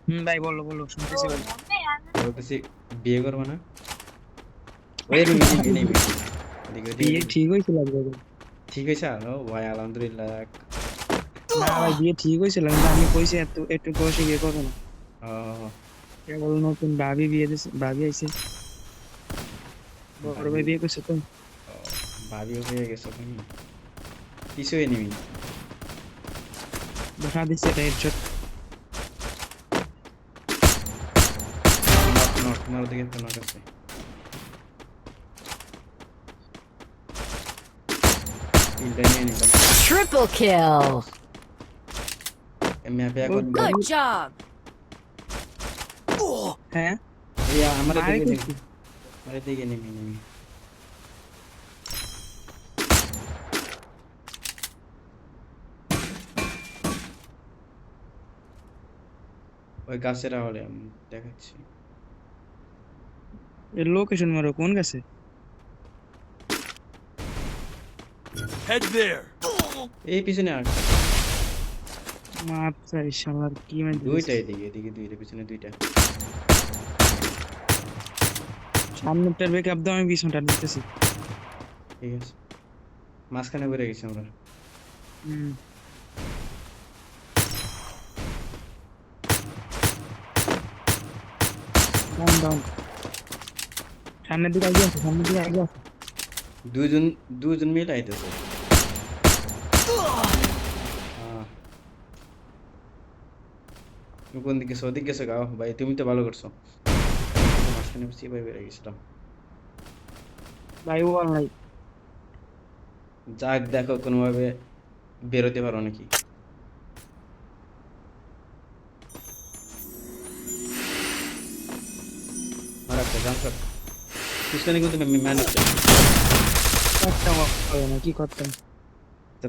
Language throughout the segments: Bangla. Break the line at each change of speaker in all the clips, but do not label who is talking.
ভাই বলো বলো শুনতেছি ভাই।
বলতেছি বিয়ে করবো না? ওই নিবি নিবি নিবি এদিকে ওদিকে
বিয়ে
ওদিকে।
ঠিক হয়েছিল একবার।
ঠিক হয়েছে ও ভাই আলহামদুলিল্লাহ।
না ভাই বিয়ে ঠিক হয়েছিল, কিন্তু আমি কইছি এত একটু বয়সে বিয়ে করবো না।
ও
কেবল নতুন ভাবি বিয়ে দিছে, ভাবি আইছে, বড়
ভাবি,
ভাই বিয়ে করছে তো।
ও ভাবিও হয়ে গেছো তুমি, পিছু হয়ে নিবি।
দেখা দিচ্ছে এটা হেডশট।
নট নট তোমার ওদিকে তো নট আছে। তিনটা নিয়ে নিলাম।
Triple kill.
ম্যাপে
ও
এখন
ভাই।
Good job.
হ্যাঁ
এই আমার
মারে
দিকে নিবি,
করছি।
আমার দিকে নিবি নিবি। ওই গাছের আড়ে আমি দেখাচ্ছি।
এর লোকেশন মারো কোন গেছে?
Head there.
এই পিছনে আরেকটা,
আচ্ছা এই শালার কি মাইর
দুইটা
দিছে।
এদিকে এদিকে দুইটা পিছনে দুইটা।
সামনেরটার বেক আপ দাও, আমি পিছনটা দিতেছি।
ঠিক আছে, মাঝখানে বেড়ে গেছি আমরা।
হুম ডাউন ডাউন। সামনের দিকে আগে আছে, সামনের দিকে আগে আছে।
দুজন দুজন মিলে আইতেছে। আহ, তুমি কোন দিকে গেছো? ওদিক গেছো গাও ভাই, তুমি তো ভালো করছো। আমি তো মাঝখানে চিপাই বেড়ে গেছিলাম।
ভাই ও নাই।
যাক দেখো কোনোভাবে বেরোতে পারো নাকি। আর একটা জানতো পিছনে কিন্তু ম্যানেজ।
করতাম হবে না, কি করতাম।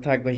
থাক ভাই।